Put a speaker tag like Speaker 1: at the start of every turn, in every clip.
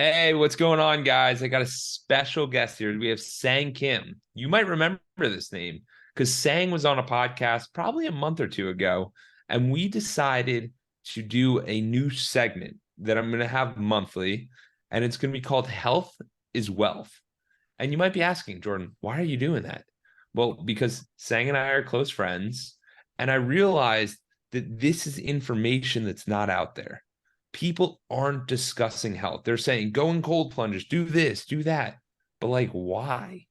Speaker 1: Hey, what's going on, guys? I got a special guest here. We have Sang Kim. You might remember this name because Sang was on a podcast probably a month or two ago, and we decided to do a new segment that I'm going to have monthly, and it's going to be called Health is Wealth. And you might be asking, Jordan, why are you doing that? Well, because Sang and I are close friends, and I realized that this is information that's not out there. People aren't discussing health. They're saying go in cold plunges, do this, do that. But like, why?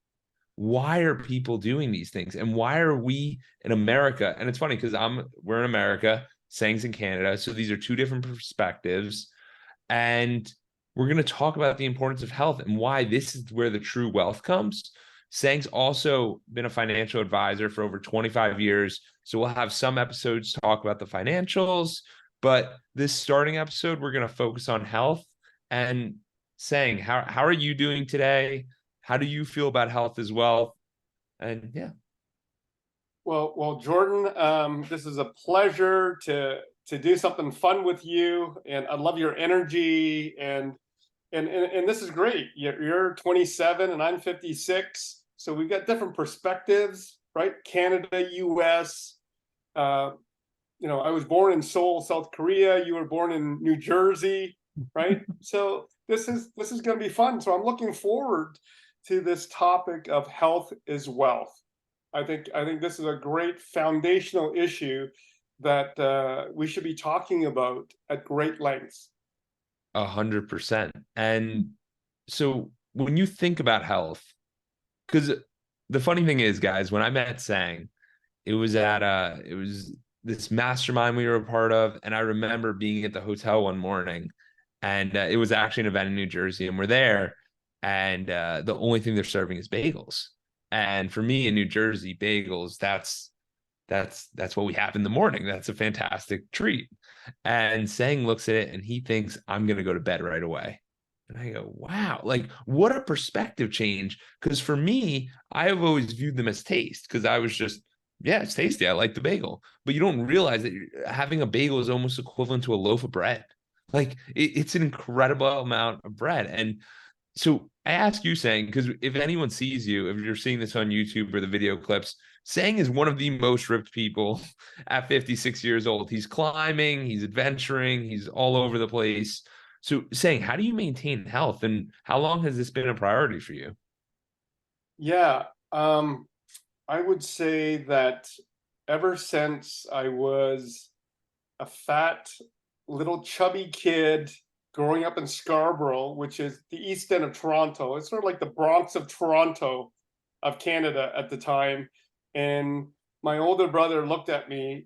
Speaker 1: Why are people doing these things? And why are we in America? And it's funny because we're in America, Sang's in Canada. So these are two different perspectives. And we're going to talk about the importance of health and why this is where the true wealth comes. Sang's also been a financial advisor for over 25 years. So we'll have some episodes talk about the financials, but this starting episode, we're going to focus on health and Sang, how are you doing today? How do you feel about health as well? And yeah.
Speaker 2: Well, Jordan, this is a pleasure to do something fun with you, and I love your energy, and this is great. You're 27 and I'm 56, so we've got different perspectives, right? Canada, U.S. I was born in Seoul, South Korea. You were born in New Jersey, right? So this is going to be fun. So I'm looking forward to this topic of health is wealth. I think this is a great foundational issue that we should be talking about at great lengths.
Speaker 1: 100%. And so when you think about health, because the funny thing is, guys, when I met Sang, it was this mastermind we were a part of, and I remember being at the hotel one morning, and it was actually an event in New Jersey, and we're there, and the only thing they're serving is bagels. And for me in New Jersey, bagels, that's what we have in the morning. That's a fantastic treat. And Sang looks at it and he thinks I'm gonna go to bed right away. And I go, wow, like what a perspective change. Because for me, I have always viewed them as taste because I was just, yeah, it's tasty. I like the bagel. But you don't realize that having a bagel is almost equivalent to a loaf of bread. Like it's an incredible amount of bread. And so I ask you, Sang, because if anyone sees you, if you're seeing this on YouTube or the video clips, Sang is one of the most ripped people at 56 years old. He's climbing, he's adventuring, he's all over the place. So, Sang, how do you maintain health, and how long has this been a priority for you?
Speaker 2: Yeah, I would say that ever since I was a fat little chubby kid growing up in Scarborough, which is the east end of Toronto. It's sort of like the Bronx of Toronto of Canada at the time. And my older brother looked at me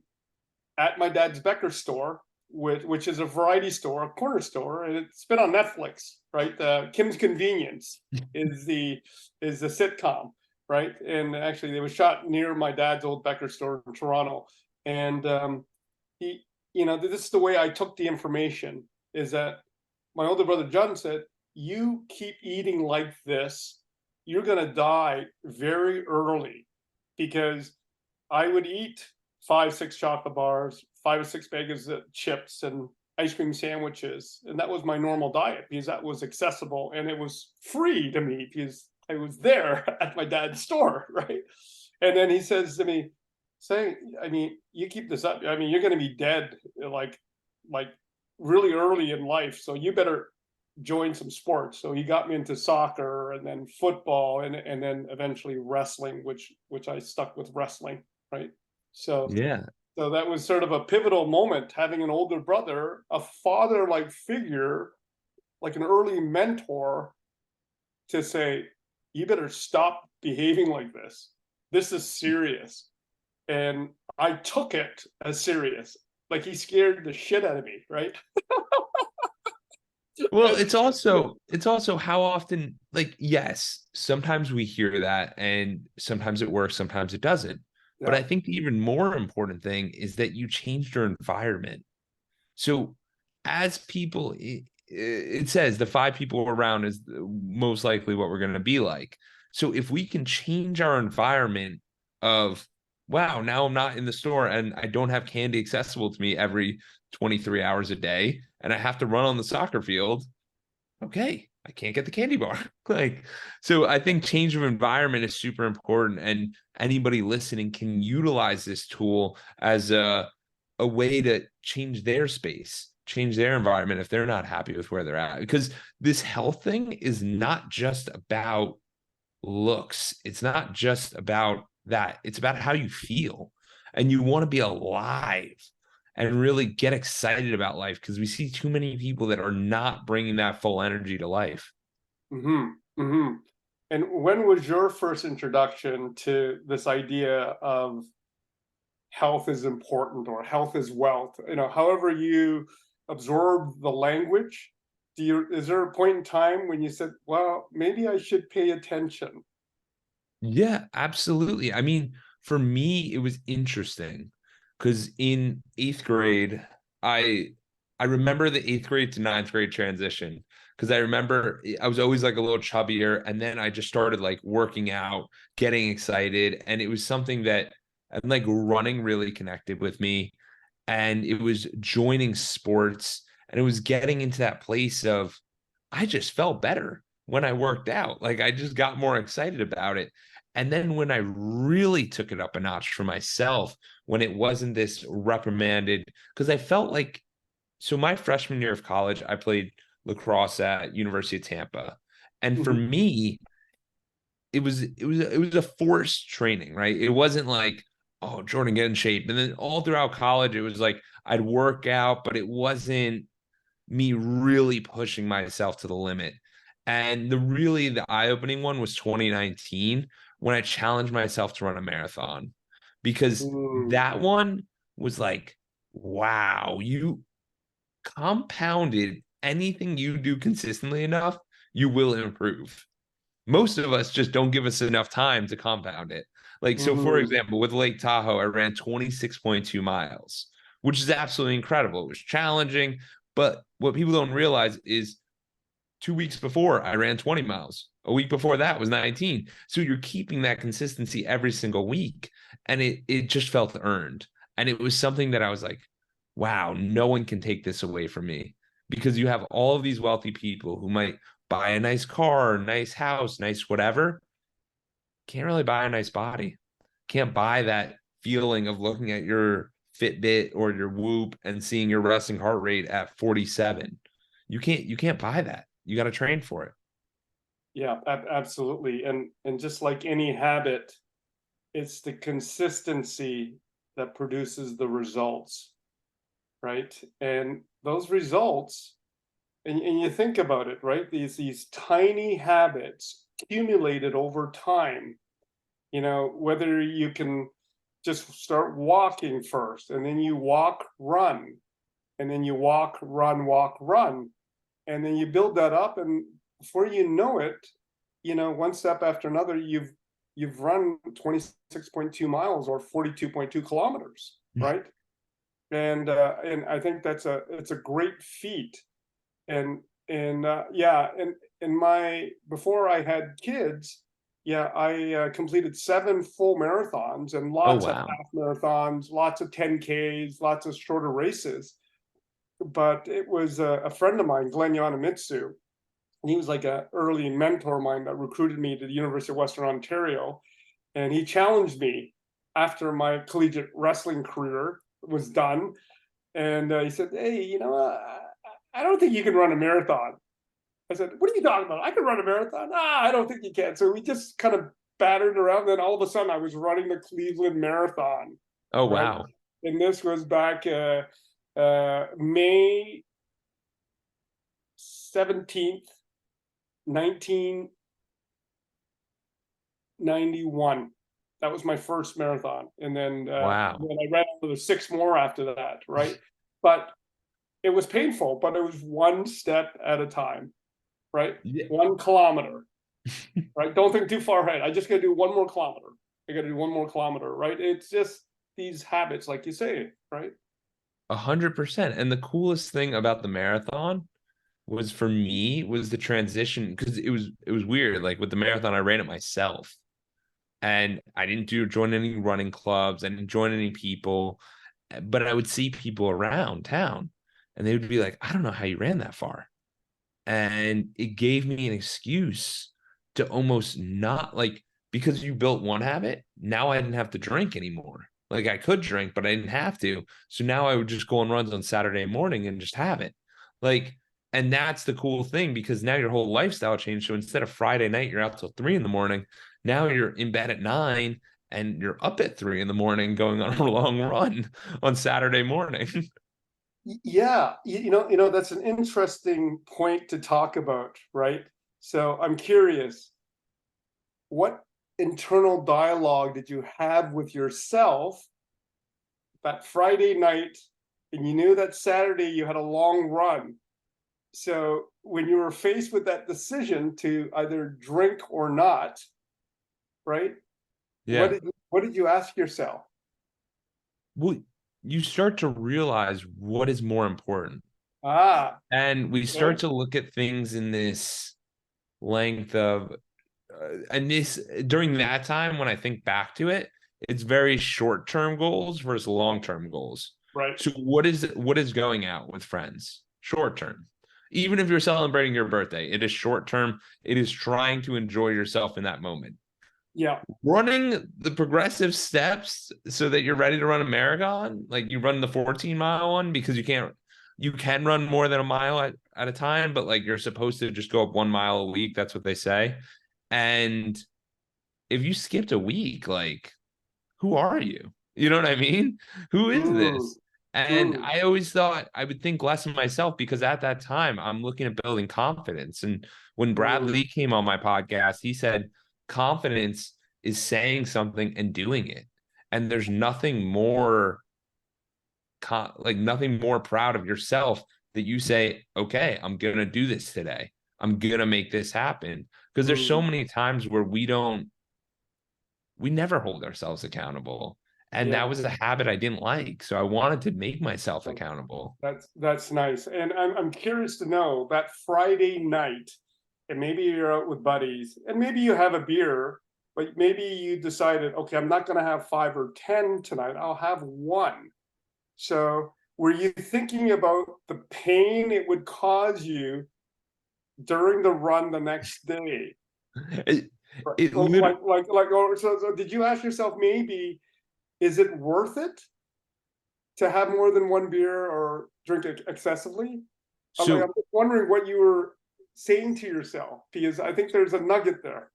Speaker 2: at my dad's Becker store, which is a variety store, a corner store, and it's been on Netflix, right? Kim's Convenience is the sitcom, right? And actually, it was shot near my dad's old Becker store in Toronto. And he, this is the way I took the information: is that my older brother John said, "You keep eating like this, you're gonna die very early," because I would eat 5, 6 chocolate bars, 5 or 6 bags of chips, and ice cream sandwiches, and that was my normal diet because that was accessible and it was free to me because I was there at my dad's store, right? And then he says to me, "Say, I mean, you keep this up. I mean, you're going to be dead like really early in life, so you better join some sports." So he got me into soccer and then football and then eventually wrestling, which I stuck with wrestling, right? So
Speaker 1: Yeah.
Speaker 2: so that was sort of a pivotal moment, having an older brother, a father-like figure, like an early mentor, to say, "You better stop behaving like this. This is serious." And I took it as serious. Like he scared the shit out of me, right?
Speaker 1: Well, it's also how often, like, yes, sometimes we hear that and sometimes it works, sometimes it doesn't. But
Speaker 2: Yeah.
Speaker 1: I think the even more important thing is that you changed your environment. So as people, it says the 5 people around is most likely what we're going to be like. So if we can change our environment of, wow, now I'm not in the store and I don't have candy accessible to me every 23 hours a day and I have to run on the soccer field. Okay, I can't get the candy bar. Like, so I think change of environment is super important, and anybody listening can utilize this tool as a way to change their space, change their environment if they're not happy with where they're at. Because this health thing is not just about looks. It's not just about that. It's about how you feel. And you want to be alive and really get excited about life, because we see too many people that are not bringing that full energy to life.
Speaker 2: Mm-hmm. Mm-hmm. And when was your first introduction to this idea of health is important or health is wealth? However you absorb the language, is there a point in time when you said, well, maybe I should pay attention?
Speaker 1: Yeah, absolutely. I mean, for me, it was interesting because in eighth grade, I I remember the eighth grade to ninth grade transition, because I remember I was always like a little chubbier, and then I just started like working out, getting excited, and it was something that, and like running really connected with me, and it was joining sports, and it was getting into that place of I just felt better when I worked out. Like I just got more excited about it. And then when I really took it up a notch for myself, when it wasn't this reprimanded, because I felt like, so my freshman year of college, I played lacrosse at University of Tampa. And for
Speaker 2: Mhm.
Speaker 1: me, it was a forced training, right? It wasn't like, oh, Jordan, get in shape. And then all throughout college, it was like I'd work out, but it wasn't me really pushing myself to the limit. And the eye-opening one was 2019, when I challenged myself to run a marathon, because
Speaker 2: Mm,
Speaker 1: that one was like, wow, you compounded anything you do consistently enough, you will improve. Most of us just don't give us enough time to compound it. Like, so for
Speaker 2: mm,
Speaker 1: example, with Lake Tahoe, I ran 26.2 miles, which is absolutely incredible. It was challenging, but what people don't realize is 2 weeks before I ran 20 miles. A week before that was 19. So you're keeping that consistency every single week. And it just felt earned. And it was something that I was like, wow, no one can take this away from me, because you have all of these wealthy people who might buy a nice car, nice house, nice whatever, can't really buy a nice body. Can't buy that feeling of looking at your Fitbit or your Whoop and seeing your resting heart rate at 47. You can't buy that. You got to train for it.
Speaker 2: yeah, absolutely. And just like any habit, it's the consistency that produces the results, right? And those results, and you think about it, right? These tiny habits accumulated over time. Whether you can just start walking first, and then you walk, run, and then you walk, run, and then you build that up, and before you know it, one step after another, you've run 26.2 miles or 42.2 kilometers, right? And I think it's a great feat. And yeah, and in my before I had kids, yeah, I completed 7 full marathons and
Speaker 1: Oh,
Speaker 2: lots of
Speaker 1: wow.
Speaker 2: half marathons, lots of 10Ks, lots of shorter races. But it was a friend of mine, Glenn Yanamitsu. He was like an early mentor of mine that recruited me to the University of Western Ontario, and he challenged me after my collegiate wrestling career was done. And he said, "Hey, I don't think you can run a marathon." I said, "What are you talking about? I can run a marathon." "Ah, I don't think you can." So we just kind of battered around. Then all of a sudden, I was running the Cleveland Marathon,
Speaker 1: Oh,
Speaker 2: right?
Speaker 1: wow.
Speaker 2: And this was back May 17th, 1991. That was my first marathon, and
Speaker 1: Wow.
Speaker 2: then I ran another 6 more after that, right? But it was painful, but it was one step at a time, right?
Speaker 1: Yeah.
Speaker 2: 1 kilometer, right? Don't think too far ahead. I just got to do 1 more kilometer. I got to do 1 more kilometer, right? It's just these habits, like you say, right?
Speaker 1: 100%. And the coolest thing about the marathon was, for me, was the transition, because it was weird. Like with the marathon, I ran it myself, and I didn't join any running clubs. I didn't join any people, but I would see people around town, and they would be like, I don't know how you ran that far. And it gave me an excuse to almost not like, because you built one habit, now I didn't have to drink anymore. Like I could drink, but I didn't have to. So now I would just go on runs on Saturday morning and just have it. Like, and that's the cool thing because now your whole lifestyle changed. So instead of Friday night, you're out till 3 in the morning. Now you're in bed at 9 and you're up at 3 in the morning going on a long run on Saturday morning.
Speaker 2: Yeah, that's an interesting point to talk about, right? So I'm curious, what internal dialogue did you have with yourself that Friday night, and you knew that Saturday you had a long run? So when you were faced with that decision to either drink or not, right?
Speaker 1: Yeah.
Speaker 2: What did you ask yourself?
Speaker 1: Well, you start to realize what is more important.
Speaker 2: Ah,
Speaker 1: And we
Speaker 2: okay,
Speaker 1: start to look at things in this length of, and this during that time, when I think back to it, it's very short term goals versus long term goals.
Speaker 2: right.
Speaker 1: So, what is going out with friends? Short term. Even if you're celebrating your birthday, it is short term. It is trying to enjoy yourself in that moment.
Speaker 2: Yeah.
Speaker 1: Running the progressive steps so that you're ready to run a marathon, like you run the 14-mile one because you can run more than a mile at a time, but like you're supposed to just go up 1 mile a week. That's what they say. And if you skipped a week, like who are you? You know what I mean? Who is
Speaker 2: Mm,
Speaker 1: this? And
Speaker 2: mm,
Speaker 1: I always thought I would think less of myself because at that time I'm looking at building confidence. And when Brad
Speaker 2: mm.
Speaker 1: Lee came on my podcast, he said confidence is saying something and doing it. And there's nothing more like nothing more proud of yourself that you say, okay, I'm gonna do this today. I'm gonna make this happen. Because there's so
Speaker 2: Mm,
Speaker 1: many times where we never hold ourselves accountable. And that
Speaker 2: yeah,
Speaker 1: was a habit I didn't like. So I wanted to make myself accountable.
Speaker 2: that's nice. And I'm curious to know that Friday night, and maybe you're out with buddies, and maybe you have a beer, but maybe you decided, okay, I'm not going to have 5 or 10 tonight. I'll have one. So were you thinking about the pain it would cause you during the run the next day?
Speaker 1: It,
Speaker 2: Right.
Speaker 1: it
Speaker 2: Oh,
Speaker 1: literally,
Speaker 2: so did you ask yourself, maybe, is it worth it to have more than one beer or drink excessively? I'm
Speaker 1: so
Speaker 2: just wondering what you were saying to yourself, because I think there's a nugget there.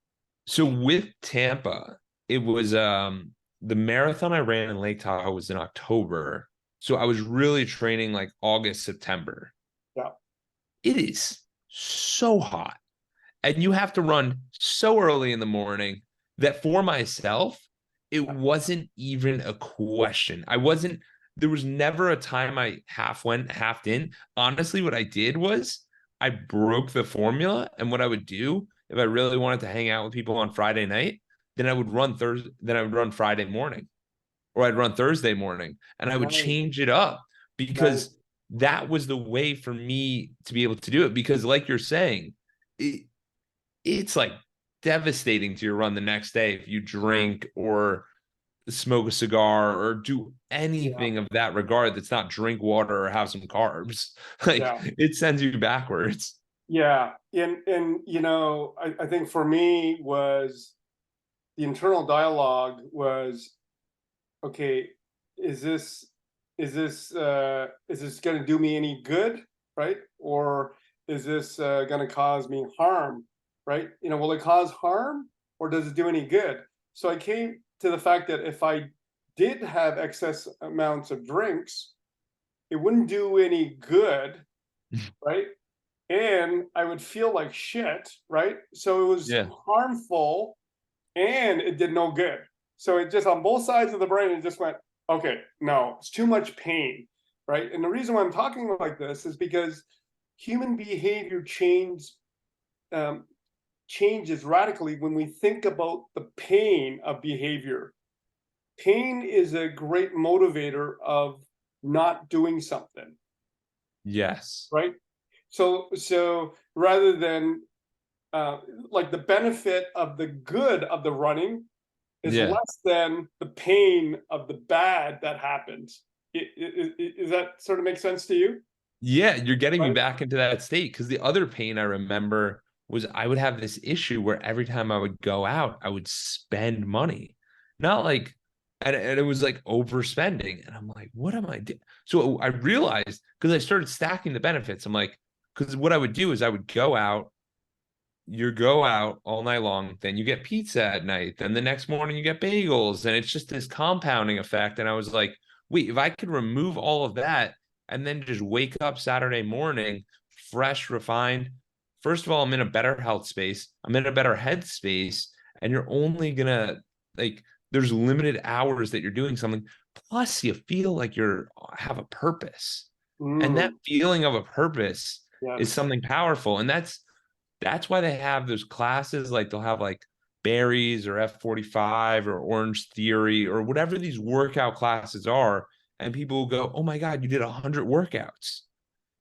Speaker 1: so with Tampa, it was the marathon I ran in Lake Tahoe was in October. So I was really training like August, September.
Speaker 2: Yeah.
Speaker 1: It is so hot. And you have to run so early in the morning that for myself, it wasn't even a question. There was never a time I half went, half in. Honestly, what I did was I broke the formula. And what I would do if I really wanted to hang out with people on Friday night, then I would run Friday morning, or I'd run Thursday morning, and I would
Speaker 2: Nice,
Speaker 1: change it up
Speaker 2: nice.
Speaker 1: because that was the way for me to be able to do it. Because, like you're saying, it's like devastating to your run the next day if you drink or smoke a cigar or do
Speaker 2: Yeah,
Speaker 1: anything of that regard that's not drink water or have some carbs. Like
Speaker 2: yeah,
Speaker 1: it sends you backwards.
Speaker 2: yeah. And I think for me was the internal dialogue was, okay, is this is this going to do me any good, right? Or is this going to cause me harm, right? Will it cause harm or does it do any good? So I came to the fact that if I did have excess amounts of drinks, it wouldn't do any good, right? And I would feel like shit, right? So it was
Speaker 1: Yeah.
Speaker 2: harmful and it did no good. So it just, on both sides of the brain, it just went, okay, no, it's too much pain, right? And the reason why I'm talking like this is because human behavior um, changes radically when we think about the pain of behavior. Pain is a great motivator of not doing something,
Speaker 1: Yes.
Speaker 2: right? So rather than uh, like the benefit of the good of the running is
Speaker 1: Yeah.
Speaker 2: less than the pain of the bad that happens. Is that sort of make sense to you?
Speaker 1: Yeah, you're getting me
Speaker 2: Right?
Speaker 1: back into that state because the other pain I remember was I would have this issue where every time I would go out, I would spend money. Not like, and it was like overspending. And I'm like, what am I doing? So I realized because I started stacking the benefits. I'm like, because what I would do is I would go out, you go out all night long, then you get pizza at night, then the next morning you get bagels, and it's just this compounding effect. And I was like, wait, if I could remove all of that and then just wake up Saturday morning fresh, refined, first of all, I'm in a better health space, I'm in a better head space, and you're only gonna like there's limited hours that you're doing something, plus you feel like you're have a purpose. And that
Speaker 2: Mm,
Speaker 1: feeling of a purpose is
Speaker 2: yes.
Speaker 1: something powerful. And that's why they have those classes, like they'll have like berries or F45 or Orange Theory or whatever these workout classes are. And people will go, oh my God, you did 100 workouts.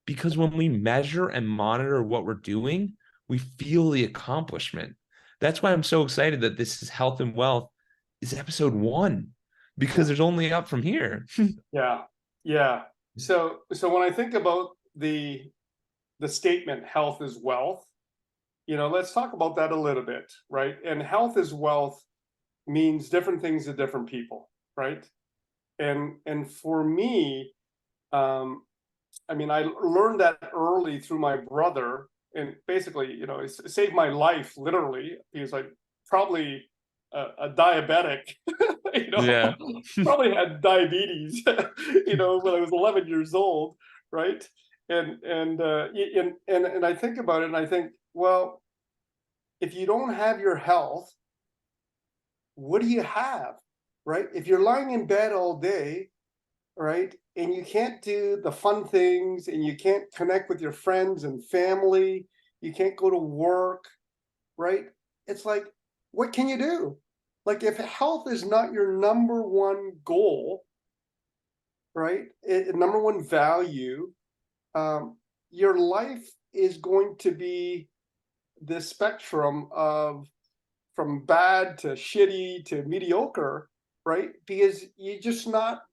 Speaker 1: Because when we measure and monitor what we're doing, we feel the accomplishment. That's why I'm so excited that this is Health and Wealth is episode 1, because there's only up from here.
Speaker 2: Yeah. Yeah. So when I think about the statement health is wealth, let's talk about that a little bit, right? And health is wealth means different things to different people, right? And for me, um, I mean, I learned that early through my brother, and basically, it saved my life literally. He was like probably a diabetic, you know,
Speaker 1: Yeah.
Speaker 2: probably had diabetes, when I was 11 years old, right? And I think about it, and I think, well, if you don't have your health, what do you have, right? If you're lying in bed all day, right, and you can't do the fun things, and you can't connect with your friends and family, you can't go to work, right? It's like, what can you do? Like, if health is not your number one goal, right, number one value, your life is going to be this spectrum of from bad to shitty to mediocre, right? Because you're just not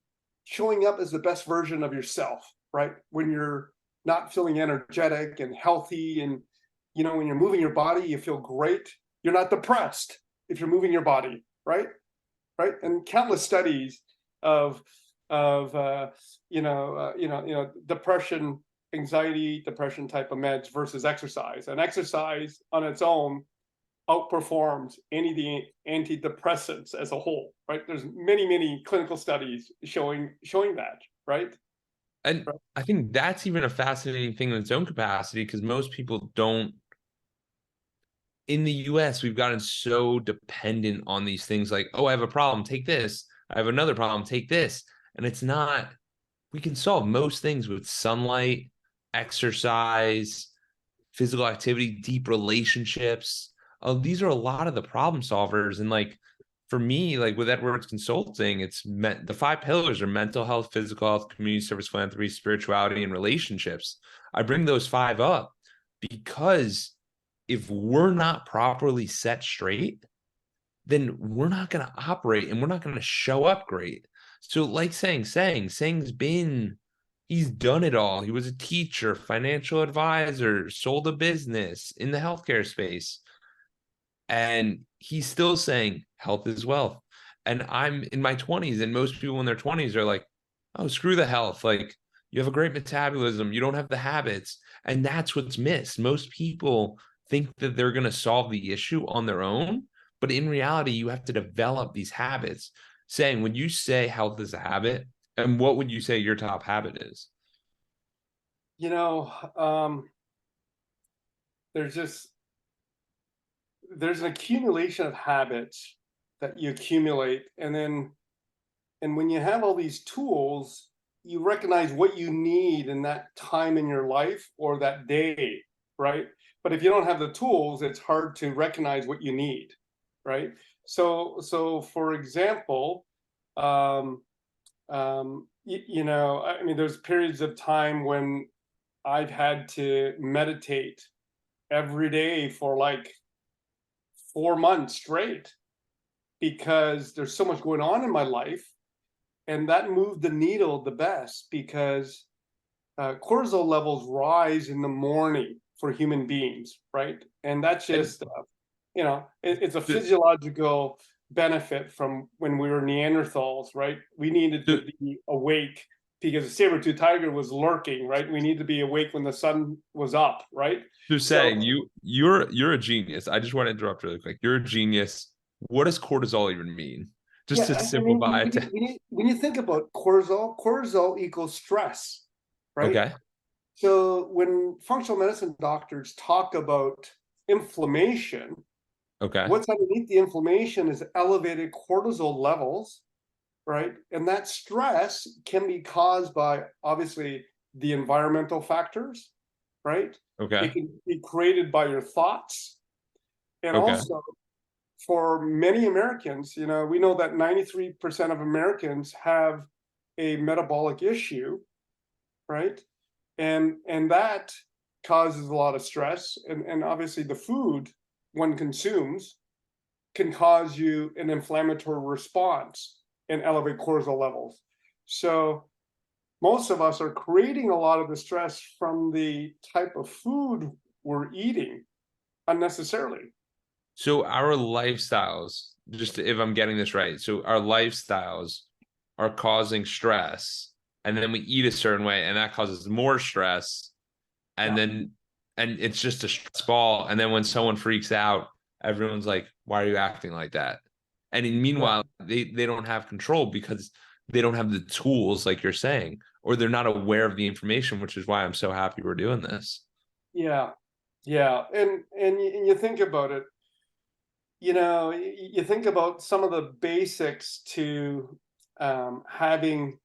Speaker 2: showing up as the best version of yourself, right? When you're not feeling energetic and healthy, and when you're moving your body, you feel great. You're not depressed if you're moving your body, right? Right? And countless studies of depression, anxiety, depression type of meds versus exercise, and exercise on its own outperforms any of the antidepressants as a whole, right? There's many clinical studies showing that, right?
Speaker 1: And I think that's even a fascinating thing in its own capacity because most people don't. In the US, we've gotten so dependent on these things like, oh, I have a problem, take this. I have another problem, take this. And it's not, we can solve most things with sunlight, exercise, physical activity, deep relationships. These are a lot of the problem solvers. And like for me, like with Edwards Consulting, the 5 pillars are mental health, physical health, community service, philanthropy, spirituality, and relationships. I bring those 5 up because if we're not properly set straight, then we're not going to operate and we're not going to show up great. So, like he's done it all. He was a teacher, financial advisor, sold a business in the healthcare space. And he's still saying health is wealth. And I'm in my 20s, and most people in their 20s are like, oh, screw the health. Like, you have a great metabolism, you don't have the habits. And that's what's missed. Most people think that they're going to solve the issue on their own. But in reality, you have to develop these habits. Saying, when you say health is a habit, and what would you say your top habit is?
Speaker 2: You know, um, there's just there's an accumulation of habits that you accumulate, and when you have all these tools, you recognize what you need in that time in your life or that day, right? But if you don't have the tools, it's hard to recognize what you need, right? So for example, um, I mean, there's periods of time when I've had to meditate every day for like 4 months straight because there's so much going on in my life, and that moved the needle the best because cortisol levels rise in the morning for human beings, right? And that's
Speaker 1: And
Speaker 2: just, it's a
Speaker 1: so,
Speaker 2: physiological benefit from when we were Neanderthals, right? We needed
Speaker 1: so,
Speaker 2: to be awake because the saber-tooth tiger was lurking, right? We need to be awake when the sun was up, right?
Speaker 1: so
Speaker 2: So
Speaker 1: saying you're a genius. I just want to interrupt really quick. You're a genius. What does cortisol even mean? Just to
Speaker 2: yeah, I mean,
Speaker 1: simplify it.
Speaker 2: when you think about cortisol, cortisol equals stress, right?
Speaker 1: Okay.
Speaker 2: So when functional medicine doctors talk about inflammation,
Speaker 1: Okay.
Speaker 2: what's underneath the inflammation is elevated cortisol levels, right? And that stress can be caused by obviously the environmental factors, right? It
Speaker 1: Okay.
Speaker 2: can be created by your thoughts. And
Speaker 1: Okay.
Speaker 2: also for many Americans, we know that 93% of Americans have a metabolic issue, right? And that causes a lot of stress. And obviously the food one consumes can cause you an inflammatory response and elevate cortisol levels. So most of us are creating a lot of the stress from the type of food we're eating unnecessarily.
Speaker 1: So our lifestyles, just if I'm getting this right, so our lifestyles are causing stress, and then we eat a certain way, and that causes more stress, and
Speaker 2: Yeah.
Speaker 1: then and it's just a stress ball. And then when someone freaks out, everyone's like, "Why are you acting like that?" And
Speaker 2: Yeah.
Speaker 1: meanwhile, they don't have control because they don't have the tools, like you're saying, or they're not aware of the information, which is why I'm so happy we're doing this.
Speaker 2: Yeah. Yeah. And you think about it, you think about some of the basics to having,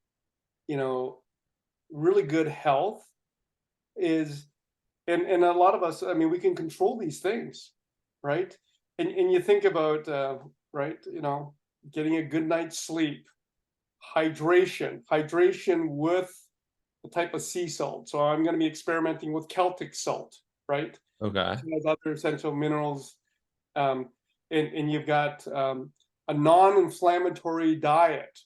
Speaker 2: you know, really good health is, and a lot of us, I mean, we can control these things, right? And you think about, right, getting a good night's sleep, hydration with the type of sea salt. So I'm going to be experimenting with Celtic salt, right?
Speaker 1: Okay.
Speaker 2: It has other essential minerals. Um, and you've got a non-inflammatory diet,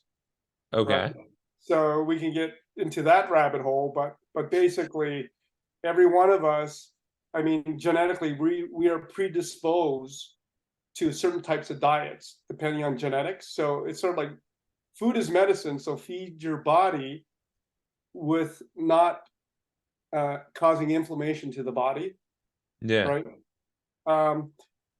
Speaker 2: right?
Speaker 1: Okay.
Speaker 2: So we can get into that rabbit hole, but basically, every one of us, I mean, genetically, we are predisposed to certain types of diets depending on genetics. So it's sort of like food is medicine. So feed your body with not causing inflammation to the body,
Speaker 1: Yeah.
Speaker 2: right? Um,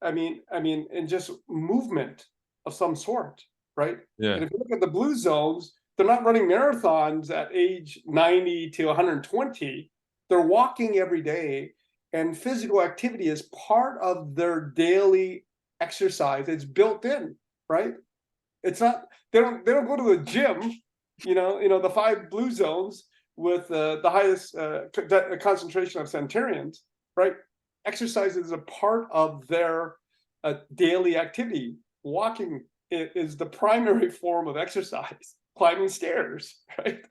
Speaker 2: and just movement of some sort, right?
Speaker 1: Yeah.
Speaker 2: And if you look at the blue zones, they're not running marathons at age 90 to 120. They're walking every day, and physical activity is part of their daily exercise. It's built in, right? It's not, they don't go to the gym, the five blue zones with the highest concentration of centurions, right? Exercise is a part of their daily activity. Walking is the primary form of exercise. Climbing stairs, right?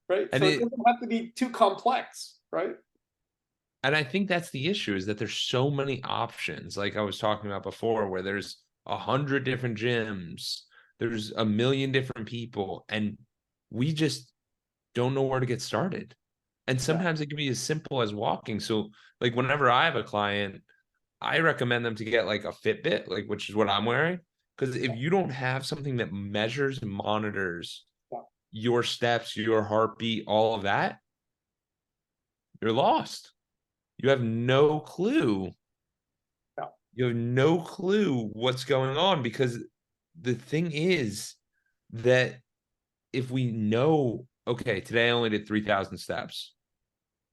Speaker 2: Right.
Speaker 1: And
Speaker 2: So it
Speaker 1: it
Speaker 2: doesn't have to be too complex, right?
Speaker 1: And I think that's the issue is that there's so many options, like I was talking about before, where there's 100 different gyms, there's a million different people, and we just don't know where to get started. And
Speaker 2: Yeah.
Speaker 1: sometimes it can be as simple as walking. So, like, whenever I have a client, I recommend them to get like a Fitbit, like which is what I'm wearing. Because if you don't have something that measures and monitors
Speaker 2: Yeah.
Speaker 1: your steps, your heartbeat, all of that, you're lost. You have no clue.
Speaker 2: Yeah.
Speaker 1: You have no clue what's going on because the thing is that if we know, okay, today I only did 3,000 steps,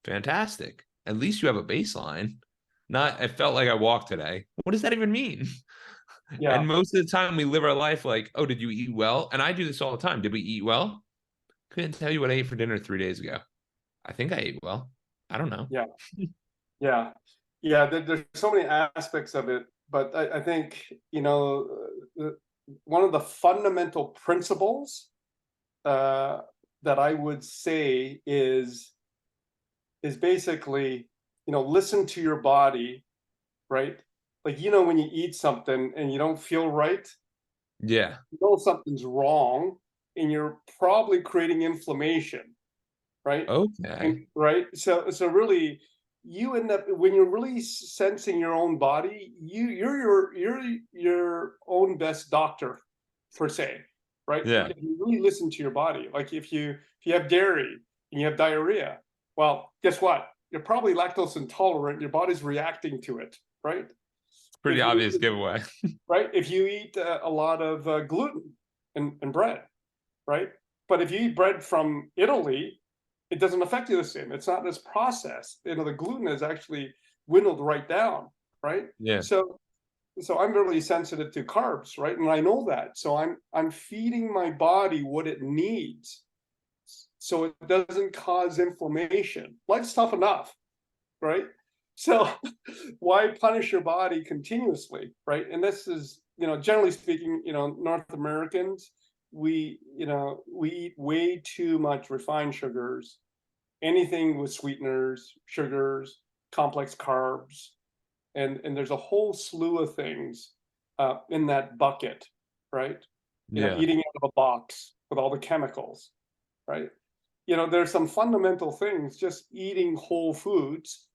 Speaker 1: fantastic. At least you have a baseline. Not, I felt like I walked today. What does that even mean?
Speaker 2: Yeah.
Speaker 1: And most of the time we live our life like, oh, did you eat well? And I do this all the time. Did we eat well? Couldn't tell you what I ate for dinner 3 days ago. I think I ate well. I don't know.
Speaker 2: Yeah. Yeah. Yeah. There's so many aspects of it, but I think, one of the fundamental principles uh, that I would say is basically, listen to your body, right? Like, when you eat something and you don't feel right,
Speaker 1: Yeah.
Speaker 2: you know something's wrong, and you're probably creating inflammation, right?
Speaker 1: Okay.
Speaker 2: And right, so really, you end up, when you're really sensing your own body, you're your own best doctor, per se, right?
Speaker 1: Yeah.
Speaker 2: If you really listen to your body, like if you have dairy and you have diarrhea, well, guess what? You're probably lactose intolerant. Your body's reacting to it, right?
Speaker 1: Pretty
Speaker 2: If you
Speaker 1: obvious giveaway.
Speaker 2: right, if you eat a lot of gluten and bread, right? But if you eat bread from Italy, it doesn't affect you the same. It's not this process. The gluten is actually dwindled right down, right?
Speaker 1: Yeah.
Speaker 2: So I'm really sensitive to carbs, right? And I know that. So I'm feeding my body what it needs, so it doesn't cause inflammation. Life's tough enough, right? So why punish your body continuously, right? And this is, generally speaking, North Americans, we eat way too much refined sugars, anything with sweeteners, sugars, complex carbs, and there's a whole slew of things in that bucket, right?
Speaker 1: Yeah.
Speaker 2: Eating out of a box with all the chemicals, right? There's some fundamental things, just eating whole foods.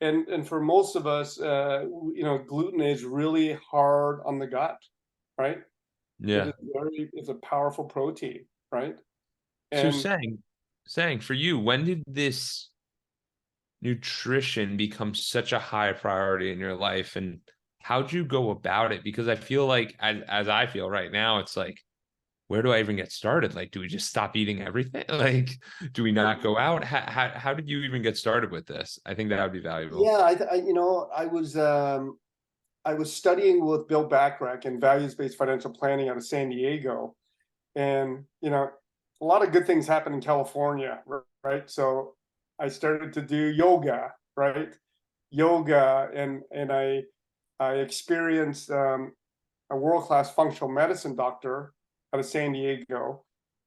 Speaker 2: And for most of us, gluten is really hard on the gut, right?
Speaker 1: Yeah.
Speaker 2: It's a powerful protein, right?
Speaker 1: So
Speaker 2: And
Speaker 1: saying for you, when did this nutrition become such a high priority in your life, and how'd you go about it? Because I feel like as I feel right now, it's like, where do I even get started? Like, do we just stop eating everything? Like, do we not go out? How did you even get started with this? I think that would be valuable.
Speaker 2: yeah, I was studying with Bill Backrack in values-based financial planning out of San Diego, and a lot of good things happen in California, right? So I started to do yoga, right? Yoga, and I experienced a world-class functional medicine doctor out of San Diego,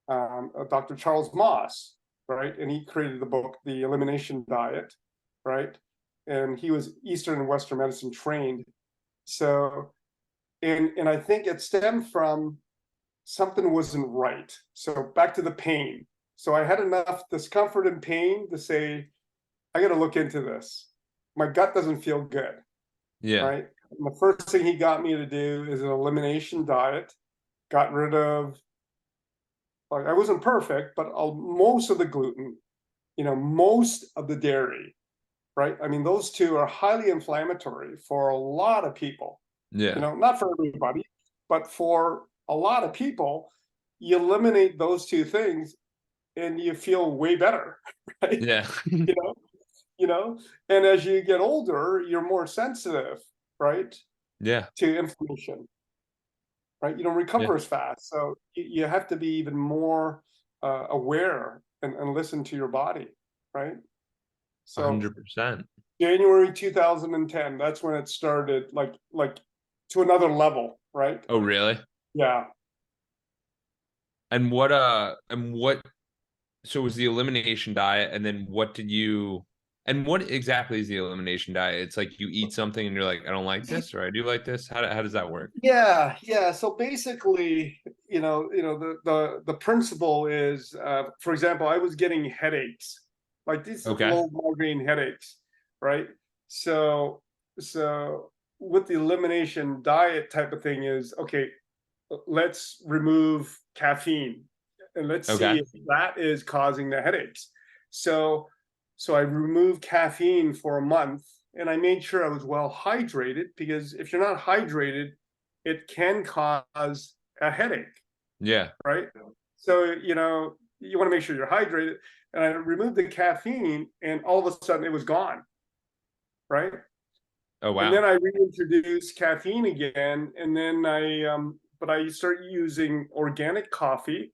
Speaker 2: Dr. Charles Moss, right? And he created the book, The Elimination Diet, right? And he was Eastern and Western medicine trained. So, and I think it stemmed from something wasn't right. So back to the pain. So I had enough discomfort and pain to say, I got to look into this. My gut doesn't feel good,
Speaker 1: Yeah.
Speaker 2: right? And the first thing he got me to do is an elimination diet. Got rid of, like, I wasn't perfect, but most of the gluten, most of the dairy, right? I mean, those two are highly inflammatory for a lot of people.
Speaker 1: Yeah.
Speaker 2: Not for everybody, but for a lot of people, you eliminate those two things and you feel way better, right?
Speaker 1: Yeah.
Speaker 2: You know, you know, and as you get older, you're more sensitive, right,
Speaker 1: Yeah.
Speaker 2: to inflammation, right? You don't
Speaker 1: Yeah.
Speaker 2: recover as fast, so you have to be even more aware and listen to your body, right? So
Speaker 1: 100%.
Speaker 2: January 2010, that's when it started, like to another level, right?
Speaker 1: Oh, really?
Speaker 2: Yeah.
Speaker 1: And what so it was the elimination diet, and then what exactly is the elimination diet? It's like you eat something and you're like, I don't like this, or I do like this. How does that work?
Speaker 2: Yeah. So basically, the principle is, for example, I was getting headaches, like these
Speaker 1: Okay.
Speaker 2: low migraine headaches, right? So, so with the elimination diet type of thing is, okay, let's remove caffeine and let's
Speaker 1: Okay.
Speaker 2: see if that is causing the headaches. So, so I removed caffeine for a month, and I made sure I was well hydrated, because if you're not hydrated, it can cause a headache,
Speaker 1: Yeah.
Speaker 2: right? So, you want to make sure you're hydrated. And I removed the caffeine, and all of a sudden it was gone, right?
Speaker 1: Oh,
Speaker 2: And then
Speaker 1: wow.
Speaker 2: I reintroduced caffeine again, and then but I started using organic coffee,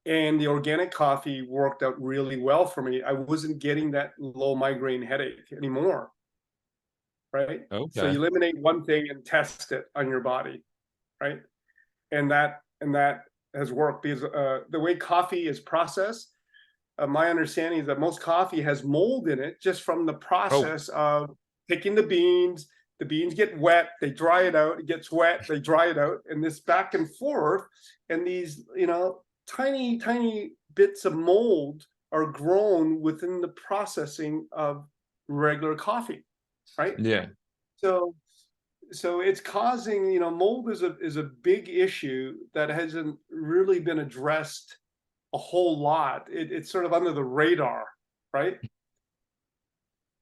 Speaker 2: and the organic coffee worked out really well for me. I wasn't getting that low migraine headache anymore, right? So
Speaker 1: Okay.
Speaker 2: you eliminate one thing and test it on your body, right? And that has worked, because the way coffee is processed, my understanding is that most coffee has mold in it just from the
Speaker 1: Oh,
Speaker 2: process of picking the beans. The beans get wet, they dry it out, it gets wet, they dry it out, and this back and forth. And these, tiny, tiny bits of mold are grown within the processing of regular coffee, right?
Speaker 1: Yeah.
Speaker 2: So it's causing, mold is a big issue that hasn't really been addressed a whole lot. It's sort of under the radar, right?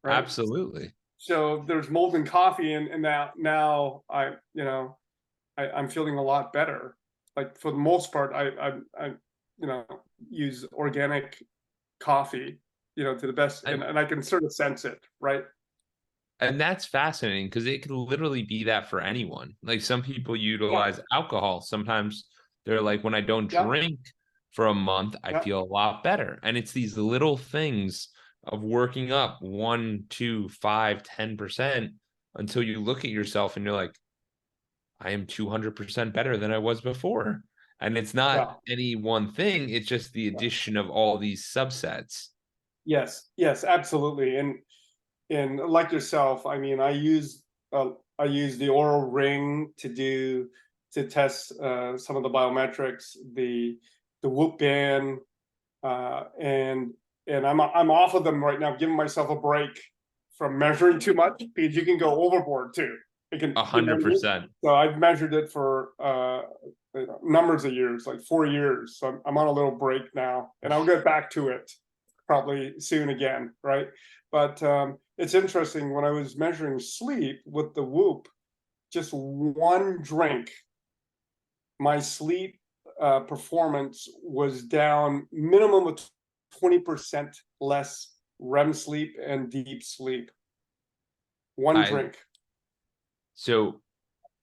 Speaker 2: Right.
Speaker 1: Absolutely.
Speaker 2: So there's mold in coffee, and now I'm feeling a lot better. Like for the most part, I use organic coffee, to the best,
Speaker 1: And
Speaker 2: and I can sort of sense it, right?
Speaker 1: and that's fascinating because it could literally be that for anyone. Like some people
Speaker 2: Yeah,
Speaker 1: utilize alcohol. Sometimes they're like, when I don't
Speaker 2: yeah,
Speaker 1: drink for a month, I
Speaker 2: yeah,
Speaker 1: feel a lot better. And it's these little things of working up 1, 2, 5, 10% until you look at yourself and you're like, I am 200% better than I was before. And it's not
Speaker 2: yeah.
Speaker 1: any one thing, it's just the
Speaker 2: Yeah.
Speaker 1: addition of all these subsets.
Speaker 2: Yes, yes, absolutely. And like yourself, I mean, I use the oral ring to test some of the biometrics, the Whoop band, and I'm off of them right now, giving myself a break from measuring too much because you can go overboard too. It can,
Speaker 1: A hundred percent.
Speaker 2: so I've measured it for numbers of years, like 4 years. So I'm on a little break now, and I'll get back to it probably soon again, right? But it's interesting when I was measuring sleep with the Whoop, just one drink, my sleep performance was down minimum of 20% less REM sleep and deep sleep. One
Speaker 1: I
Speaker 2: drink.
Speaker 1: so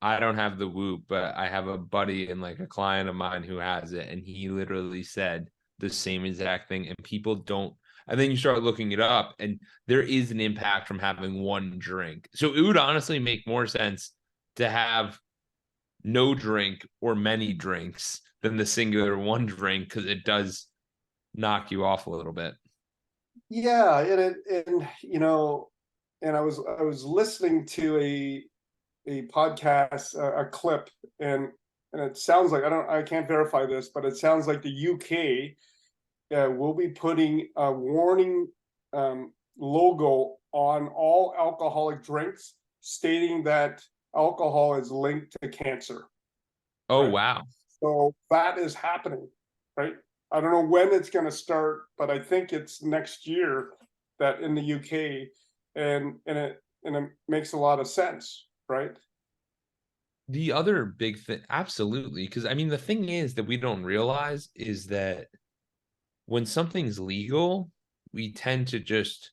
Speaker 1: I don't have the Whoop, but I have a buddy and like a client of mine who has it, and he literally said the same exact thing. And people don't, and then you start looking it up, and there is an impact from having one drink. So it would honestly make more sense to have no drink or many drinks than the singular one drink because it does knock you off a little bit.
Speaker 2: Yeah, and and I was listening to a podcast, a clip, and it sounds like I can't verify this, but it sounds like the UK will be putting a warning logo on all alcoholic drinks, stating that alcohol is linked to cancer.
Speaker 1: Oh,
Speaker 2: Right.
Speaker 1: wow.
Speaker 2: So that is happening, right? I don't know when it's going to start, but I think it's next year that in the UK, and it makes a lot of sense, right?
Speaker 1: The other big thing, absolutely. Because I mean, the thing is that we don't realize is that when something's legal, we tend to just,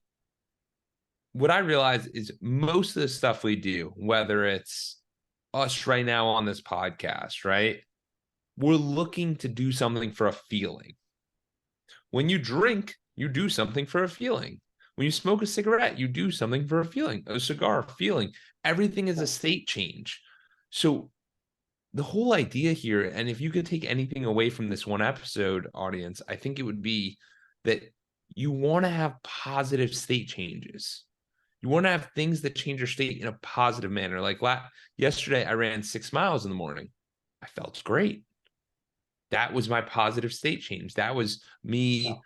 Speaker 1: what I realize is most of the stuff we do, whether it's us right now on this podcast, right? We're looking to do something for a feeling. When you drink, you do something for a feeling. When you smoke a cigarette, you do something for a feeling, a cigar, feeling. Everything is a state change. So the whole idea here, and if you could take anything away from this one episode, audience, I think it would be that you want to have positive state changes. You want to have things that change your state in a positive manner. Like yesterday, I ran 6 miles in the morning. I felt great. That was my positive state change. That was
Speaker 2: Yeah.
Speaker 1: me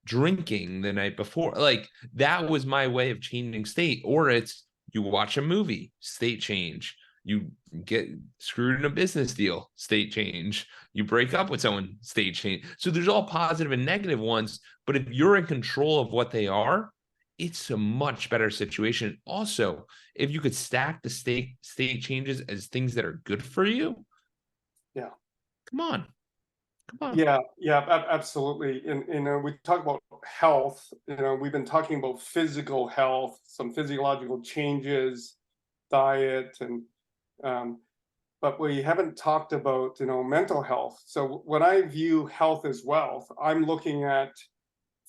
Speaker 1: drinking the night before. Like that was my way of changing state. Or it's you watch a movie, state change. You get screwed in a business deal, state change. You break up with someone, state change. So there's all positive and negative ones. But if you're in control of what they are, it's a much better situation. Also, if you could stack the state changes as things that are good for you,
Speaker 2: Yeah.
Speaker 1: come on, come on.
Speaker 2: Yeah, yeah, absolutely. And we talk about health. We've been talking about physical health, some physiological changes, diet, and um, but we haven't talked about mental health. So when I view health as wealth, I'm looking at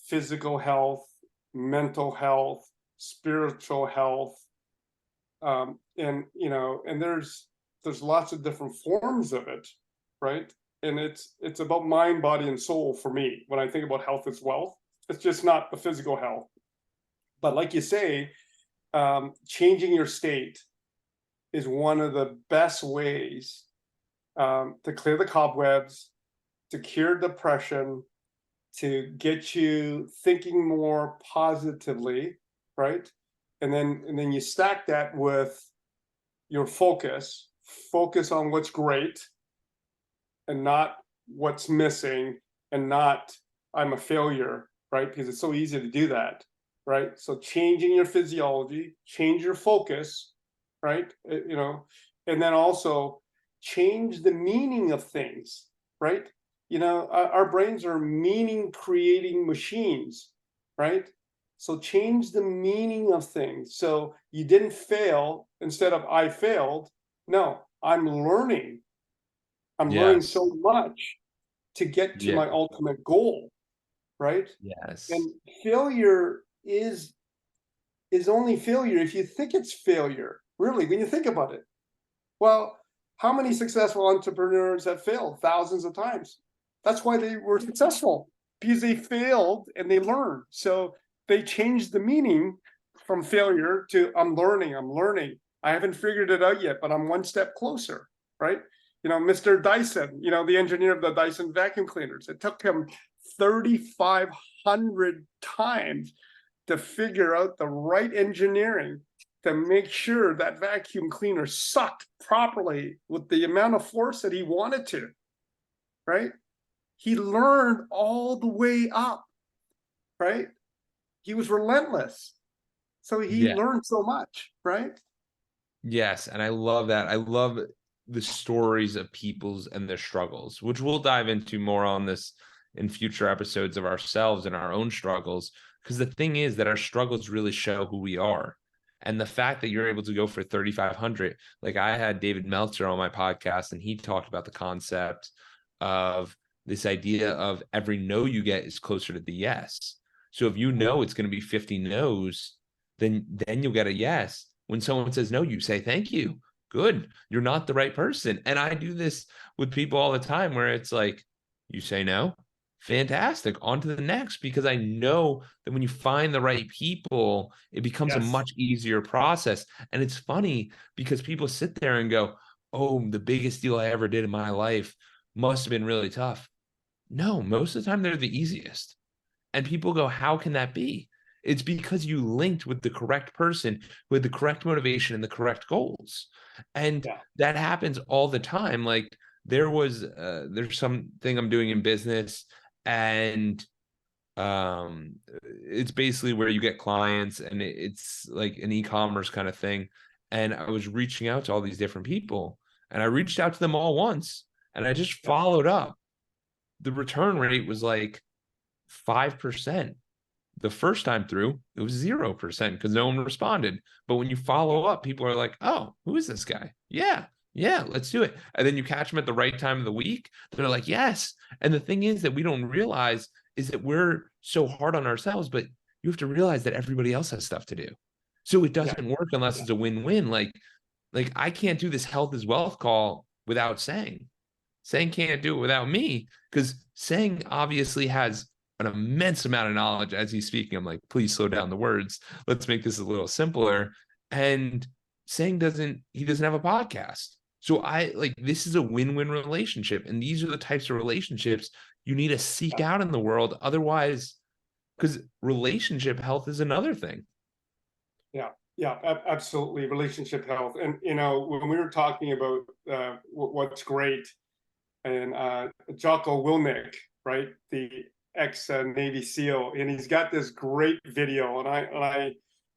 Speaker 2: physical health, mental health, spiritual health, and there's lots of different forms of it, right? And it's about mind, body, and soul for me. When I think about health as wealth, it's just not the physical health, but like you say, changing your state is one of the best ways to clear the cobwebs, to cure depression, to get you thinking more positively, right? And then you stack that with your focus on what's great and not what's missing, and not I'm a failure, right? Because it's so easy to do that, right? So changing your physiology, change your focus, right? And then also change the meaning of things, right? Our brains are meaning creating machines, right? So change the meaning of things. So you didn't fail, instead of I failed. No, I'm learning. I'm learning
Speaker 1: Yes.
Speaker 2: so much to get to
Speaker 1: Yeah.
Speaker 2: my ultimate goal, right?
Speaker 1: Yes.
Speaker 2: And failure is only failure if you think it's failure, really, when you think about it. Well, how many successful entrepreneurs have failed? Thousands of times. That's why they were successful, because they failed and they learned. So they changed the meaning from failure to I'm learning, I'm learning. I haven't figured it out yet, but I'm one step closer, right? Mr. Dyson, the engineer of the Dyson vacuum cleaners, it took him 3,500 times to figure out the right engineering to make sure that vacuum cleaner sucked properly with the amount of force that he wanted to, right? He learned all the way up, right? He was relentless. So he
Speaker 1: Yeah.
Speaker 2: learned so much, right?
Speaker 1: Yes. And I love that. I love the stories of people's and their struggles, which we'll dive into more on this in future episodes of ourselves and our own struggles. Because the thing is that our struggles really show who we are. And the fact that you're able to go for 3,500, like I had David Meltzer on my podcast, and he talked about the concept of this idea of every no you get is closer to the yes. So if you know it's going to be 50 no's, then you'll get a yes. When someone says no, you say thank you. Good. You're not the right person. And I do this with people all the time where it's like, you say no, fantastic, on to the next, because I know that when you find the right people, it becomes a
Speaker 2: Yes.
Speaker 1: much easier process. And it's funny because people sit there and go, oh, the biggest deal I ever did in my life must have been really tough. No, most of the time they're the easiest. And people go, how can that be? It's because you linked with the correct person with the correct motivation and the correct goals. And
Speaker 2: Yeah.
Speaker 1: that happens all the time. Like there's something I'm doing in business, and it's basically where you get clients, and it's like an e-commerce kind of thing. And I was reaching out to all these different people, and I reached out to them all once, and I just
Speaker 2: Yeah.
Speaker 1: followed up. The return rate was like 5%. The first time through, it was 0% because no one responded. But when you follow up, people are like, oh, who is this guy? Yeah, yeah, let's do it. And then you catch them at the right time of the week. They're like, yes. And the thing is that we don't realize is that we're so hard on ourselves, but you have to realize that everybody else has stuff to do. So it
Speaker 2: Yeah.
Speaker 1: doesn't work unless
Speaker 2: Yeah.
Speaker 1: it's a win-win. Like I can't do this health is wealth call without saying. Sang can't do it without me, because Sang obviously has an immense amount of knowledge as he's speaking. I'm like, please slow down the words. Let's make this a little simpler. And he doesn't have a podcast. So I like this is a win-win relationship. And these are the types of relationships you need to seek
Speaker 2: Yeah.
Speaker 1: out in the world. Otherwise, because relationship health is another thing.
Speaker 2: Yeah. Yeah, absolutely. Relationship health. And, when we were talking about what's great, and Jocko Willink, right, the ex Navy SEAL, and he's got this great video, and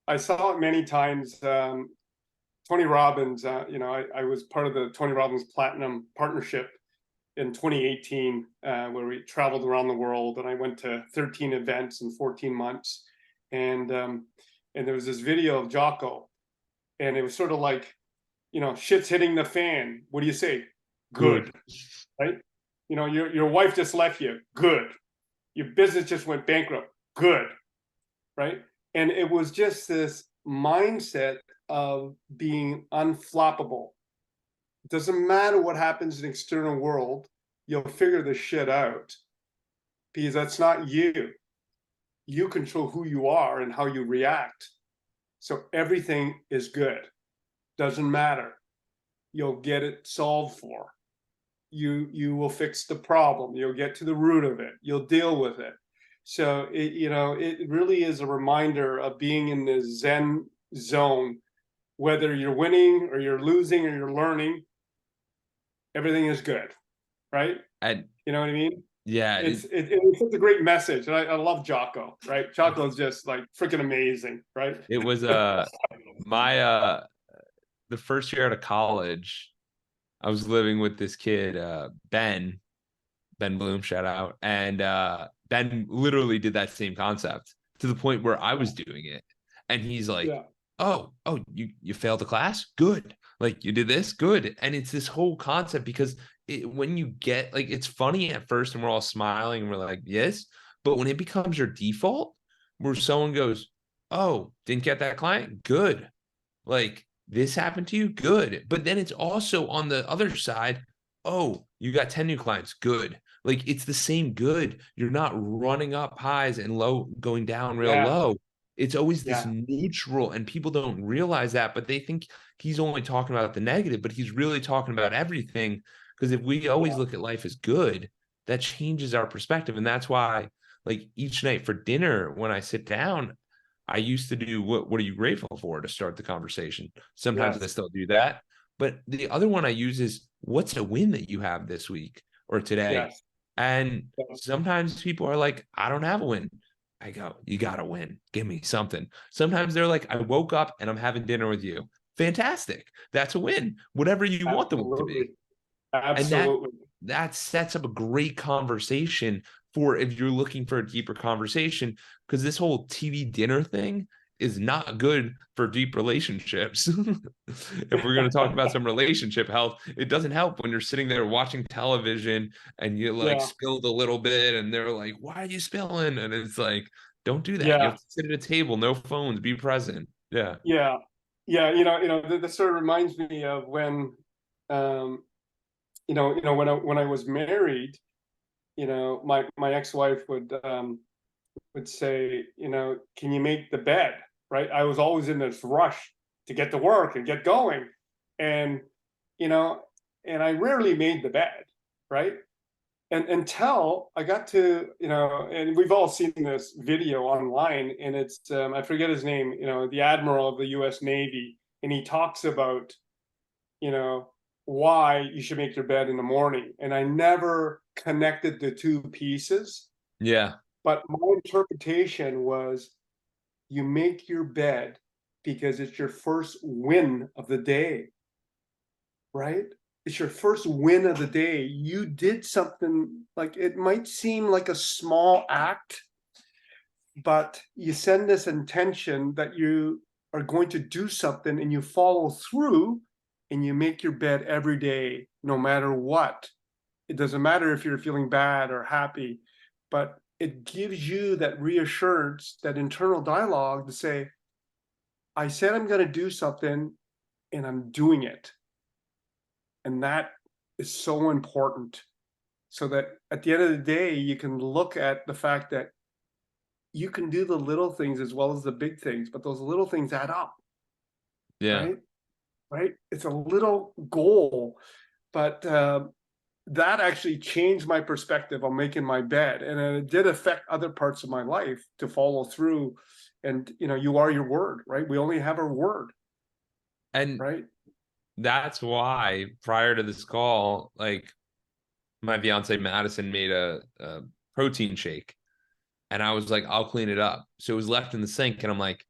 Speaker 2: I saw it many times. Tony Robbins, I was part of the Tony Robbins Platinum Partnership in 2018, where we traveled around the world, and I went to 13 events in 14 months, and there was this video of Jocko, and it was sort of like, shit's hitting the fan. What do you say? Good.
Speaker 1: Good.
Speaker 2: Right? Your wife just left you. Good. Your business just went bankrupt. Good. Right? And it was just this mindset of being unflappable. It doesn't matter what happens in the external world, you'll figure this shit out, because that's not you. You control who you are and how you react. So everything is good. Doesn't matter. You'll get it solved for. you will fix the problem. You'll get to the root of it. You'll deal with it. So it really is a reminder of being in the Zen zone, whether you're winning or you're losing or you're learning, everything is good, right?
Speaker 1: And
Speaker 2: You know what I mean?
Speaker 1: yeah,
Speaker 2: It's a great message, and I love Jocko, right? Jocko's just like freaking amazing, right?
Speaker 1: it was my the first year out of college, I was living with this kid, Ben Bloom, shout out. And Ben literally did that same concept to the point where I was doing it. And he's like,
Speaker 2: Yeah,
Speaker 1: oh, you failed the class? Good. Like you did this? Good. And it's this whole concept because when you get like it's funny at first and we're all smiling and we're like, yes, but when it becomes your default, where someone goes, oh, didn't get that client? Good. Like this happened to you? Good. But then it's also on the other side, oh, you got 10 new clients. Good. Like it's the same good. You're not running up highs and low, going down real
Speaker 2: yeah,
Speaker 1: low. It's always this
Speaker 2: yeah,
Speaker 1: neutral, and people don't realize that, but they think he's only talking about the negative, but he's really talking about everything. Because if we always
Speaker 2: yeah,
Speaker 1: look at life as good, that changes our perspective. And that's why, like each night for dinner, when I sit down, I used to do what are you grateful for to start the conversation. Sometimes I
Speaker 2: yes,
Speaker 1: still do that. But the other one I use is what's a win that you have this week or today?
Speaker 2: yes,
Speaker 1: And
Speaker 2: yes,
Speaker 1: sometimes people are like, I don't have a win. I go, you got to win. Give me something. Sometimes they're like, I woke up and I'm having dinner with you. Fantastic. That's a win. Whatever you want the win to
Speaker 2: absolutely,
Speaker 1: be. And
Speaker 2: absolutely,
Speaker 1: that sets up a great conversation for if you're looking for a deeper conversation, because this whole TV dinner thing is not good for deep relationships. If we're going to talk about some relationship health, it doesn't help when you're sitting there watching television and you like
Speaker 2: yeah,
Speaker 1: spilled a little bit and they're like, why are you spilling? And it's like, don't do that. You
Speaker 2: yeah,
Speaker 1: have to sit at a table, no phones, be present. Yeah.
Speaker 2: yeah, yeah. This sort of reminds me of when, um, when I was married, my ex-wife would say, can you make the bed? Right? I was always in this rush to get to work and get going, and you know, and I rarely made the bed, right? And until I got to, and we've all seen this video online, and it's I forget his name, the admiral of the U.S. Navy, and he talks about, you know, why you should make your bed in the morning. And I never connected the two pieces,
Speaker 1: Yeah.
Speaker 2: but my interpretation was you make your bed because it's your first win of the day, right? It's your first win of the day. You did something, like it might seem like a small act, but you send this intention that you are going to do something and you follow through and you make your bed every day, no matter what. It doesn't matter if you're feeling bad or happy, but it gives you that reassurance, that internal dialogue to say, I said I'm going to do something and I'm doing it. And that is so important, so that at the end of the day, you can look at the fact that you can do the little things as well as the big things, but those little things add up,
Speaker 1: Yeah.
Speaker 2: right? Right? It's a little goal, but that actually changed my perspective on making my bed, and it did affect other parts of my life to follow through. And you are your word, right? We only have our word,
Speaker 1: And
Speaker 2: right?
Speaker 1: that's why prior to this call, like my fiance Madison made a protein shake, and I was like, I'll clean it up. So it was left in the sink, and I'm like,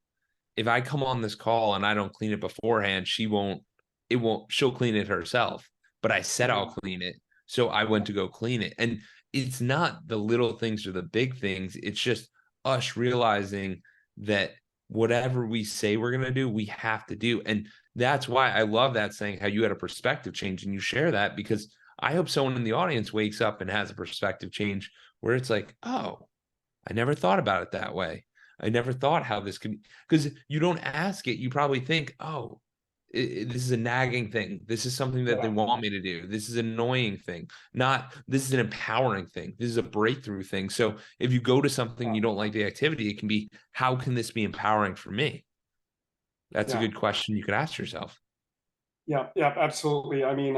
Speaker 1: if I come on this call and I don't clean it beforehand, she'll clean it herself. But I said I'll
Speaker 2: Yeah,
Speaker 1: clean it, so I went to go clean it. And it's not the little things or the big things. It's just us realizing that whatever we say we're gonna do, we have to do. And that's why I love that saying how you had a perspective change and you share that, because I hope someone in the audience wakes up and has a perspective change where it's like, oh, I never thought about it that way. I never thought how this could, because you don't ask it. You probably think, oh, this is a nagging thing. This is something that they
Speaker 2: yeah,
Speaker 1: want me to do. This is an annoying thing. Not, this is an empowering thing. This is a breakthrough thing. So if you go to something
Speaker 2: yeah,
Speaker 1: you don't like the activity, it can be, how can this be empowering for me? That's a
Speaker 2: yeah,
Speaker 1: good question you could ask yourself.
Speaker 2: yeah, yeah, absolutely. I mean,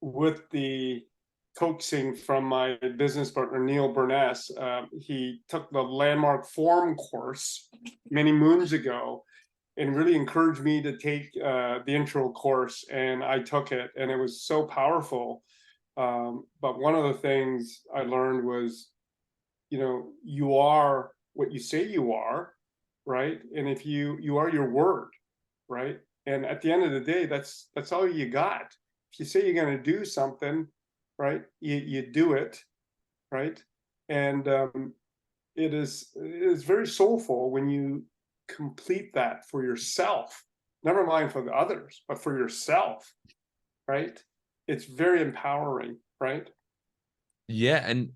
Speaker 2: with the coaxing from my business partner, Neil Burness. He took the landmark form course many moons ago and really encouraged me to take the intro course. And I took it, and it was so powerful. But one of the things I learned was, you are what you say you are, right? And if you are your word, right? And at the end of the day, that's all you got. If you say you're going to do something, right, you do it, right? And it is very soulful when you complete that for yourself, never mind for the others, but for yourself, right? It's very empowering, right?
Speaker 1: Yeah, and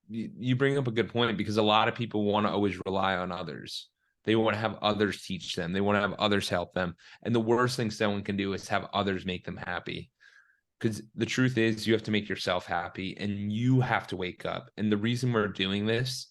Speaker 1: you bring up a good point, because a lot of people want to always rely on others. They want to have others teach them. They want to have others help them. And the worst thing someone can do is have others make them happy. Because the truth is, you have to make yourself happy, and you have to wake up. And the reason we're doing this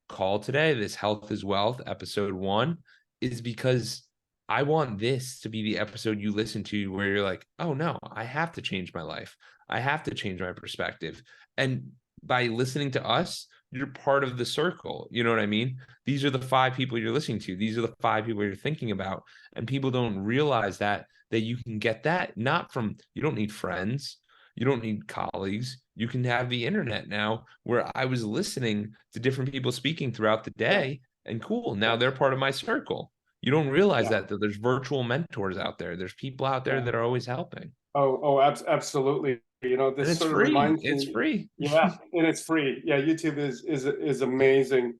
Speaker 1: call today, this Health is Wealth, episode 1, is because I want this to be the episode you listen to where you're like, oh no, I have to change my life. I have to change my perspective. And by listening to us, you're part of the circle. You know what I mean? These are the 5 people you're listening to. These are the 5 people you're thinking about. And people don't realize that you can get that not from, you don't need friends. You don't need colleagues. You can have the internet now, where I was listening to different people speaking throughout the
Speaker 2: Yeah,
Speaker 1: day, and cool, now they're part of my circle. You don't realize
Speaker 2: yeah,
Speaker 1: that there's virtual mentors out there. There's people out there
Speaker 2: yeah.
Speaker 1: that are always helping.
Speaker 2: Absolutely.
Speaker 1: And
Speaker 2: This
Speaker 1: it's
Speaker 2: sort of
Speaker 1: free.
Speaker 2: reminds
Speaker 1: It's
Speaker 2: me.
Speaker 1: free.
Speaker 2: Yeah, and it's free. Yeah, YouTube is amazing.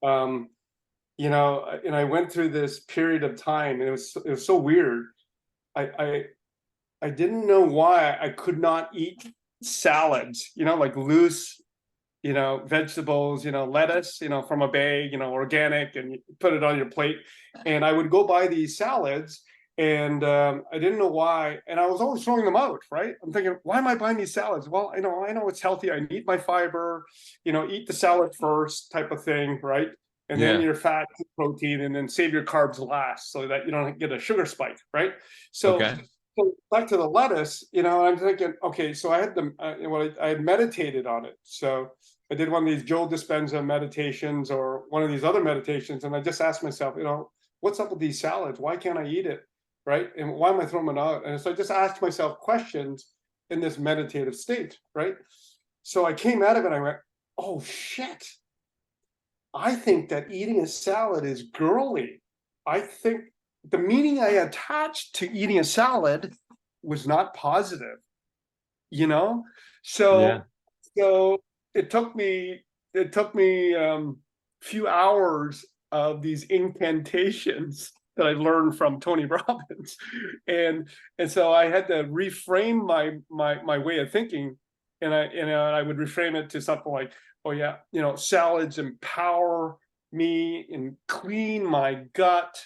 Speaker 2: Um, and I went through this period of time, and it was so weird. I I didn't know why I could not eat salads, like loose, vegetables, lettuce, from a bag, organic, and you put it on your plate. And I would go buy these salads, and I didn't know why. And I was always throwing them out, right? I'm thinking, why am I buying these salads? Well, I know it's healthy. I need my fiber, eat the salad first type of thing, right? And then
Speaker 1: Yeah.
Speaker 2: your fat, protein, and then save your carbs last so that you don't get a sugar spike, right? So
Speaker 1: Okay.
Speaker 2: so back to the lettuce, I'm thinking, okay, so I had I had meditated on it. So I did one of these Joe Dispenza meditations or one of these other meditations, and I just asked myself, what's up with these salads? Why can't I eat it, right? And why am I throwing them out? And so I just asked myself questions in this meditative state, right? So I came out of it, and I went, oh shit, I think that eating a salad is girly. I think the meaning I attached to eating a salad was not positive, you know?
Speaker 1: Yeah.
Speaker 2: So it took me few hours of these incantations that I learned from Tony Robbins. And so I had to reframe my way of thinking, and I would reframe it to something like, oh yeah, salads empower me and clean my gut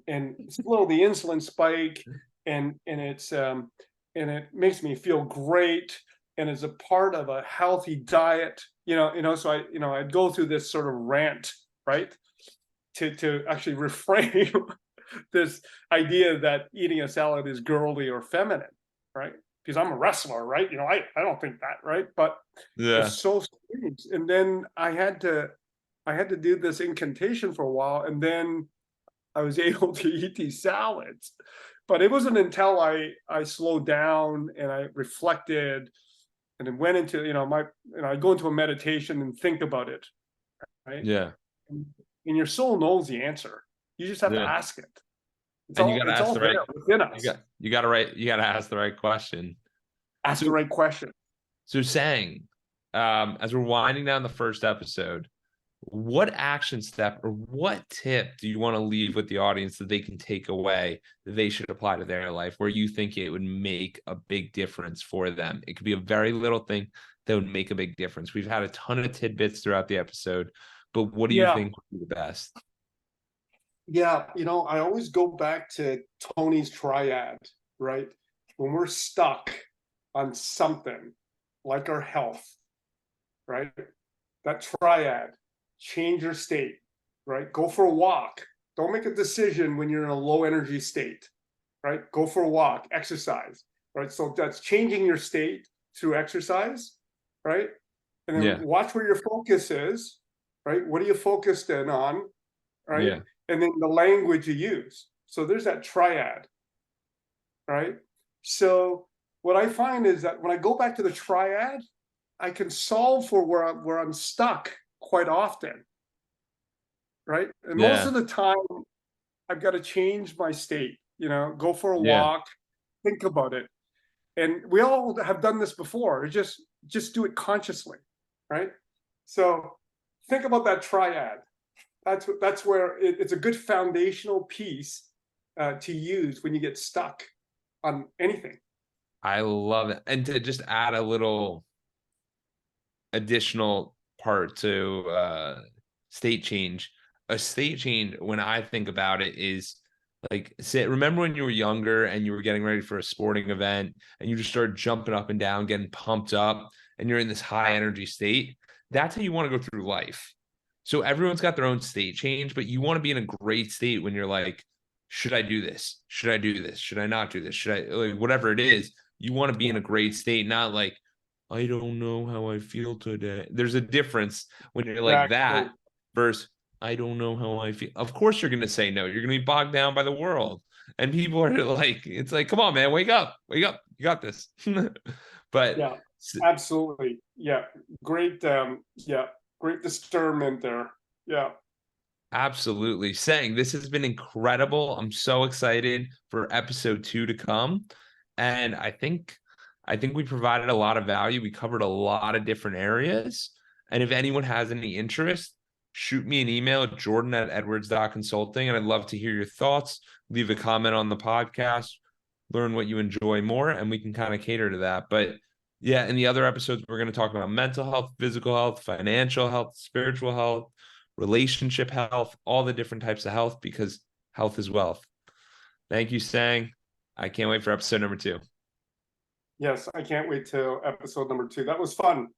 Speaker 2: and slow the insulin spike, and it makes me feel great, and is a part of a healthy diet. So I'd go through this sort of rant, right, to actually reframe this idea that eating a salad is girly or feminine, right? Because I'm a wrestler, right? I don't think that, right? But it's
Speaker 1: Yeah.
Speaker 2: so strange. And then I had to do this incantation for a while, and then I was able to eat these salads. But it wasn't until I slowed down and I reflected and then went into, I go into a meditation and think about it, right?
Speaker 1: Yeah.
Speaker 2: And your soul knows the answer. You just have to
Speaker 1: Yeah.
Speaker 2: ask it. It's
Speaker 1: And you
Speaker 2: all
Speaker 1: gotta
Speaker 2: it's
Speaker 1: ask
Speaker 2: all
Speaker 1: the
Speaker 2: there
Speaker 1: right,
Speaker 2: within
Speaker 1: you
Speaker 2: us.
Speaker 1: got you gotta right, you gotta ask the right question.
Speaker 2: Ask
Speaker 1: So
Speaker 2: the right question.
Speaker 1: so saying, as we're winding down the first episode, what action step or what tip do you want to leave with the audience that they can take away that they should apply to their life, where you think it would make a big difference for them? It could be a very little thing that would make a big difference. We've had a ton of tidbits throughout the episode, but what do you
Speaker 2: Yeah.
Speaker 1: think would be the best?
Speaker 2: Yeah. I always go back to Tony's triad, right? When we're stuck on something like our health, right? That triad, change your state, right? Go for a walk. Don't make a decision when you're in a low energy state, right? Go for a walk, exercise, right? So that's changing your state through exercise, right? And then
Speaker 1: Yeah.
Speaker 2: watch where your focus is, right? What are you focused in on, right?
Speaker 1: Yeah.
Speaker 2: And then the language you use. So there's that triad, right? So what I find is that when I go back to the triad, I can solve for where I'm stuck quite often, right? And most
Speaker 1: Yeah.
Speaker 2: of the time, I've got to change my state, go for a
Speaker 1: Yeah.
Speaker 2: walk, think about it. And we all have done this before. Just do it consciously, right? So think about that triad. That's where it's a good foundational piece to use when you get stuck on anything.
Speaker 1: I love it. And to just add a little additional part to state change. A state change, when I think about it, is like, say, remember when you were younger and you were getting ready for a sporting event and you just started jumping up and down, getting pumped up, and you're in this high energy state? That's how you want to go through life. So everyone's got their own state change, but you want to be in a great state when you're like, should I do this? Should I do this? Should I not do this? Should I, like, whatever it is, you want to be in a great state, not like, I don't know how I feel today. There's a difference when you're like
Speaker 2: Exactly.
Speaker 1: that versus I don't know how I feel. Of course, you're going to say no. You're going to be bogged down by the world. And people are like, it's like, come on, man, wake up, wake up. You got this. But
Speaker 2: Yeah, absolutely. Yeah. Great. Yeah. Great discernment there. Yeah.
Speaker 1: absolutely. Saying this has been incredible. I'm so excited for episode 2 to come. And I think we provided a lot of value. We covered a lot of different areas. And if anyone has any interest, shoot me an email at jordan@edwards.consulting. And I'd love to hear your thoughts. Leave a comment on the podcast, learn what you enjoy more, and we can kind of cater to that. But yeah, in the other episodes, we're going to talk about mental health, physical health, financial health, spiritual health, relationship health, all the different types of health, because health is wealth. Thank you, Sang. I can't wait for episode number 2.
Speaker 2: Yes. I can't wait till episode number 2. That was fun.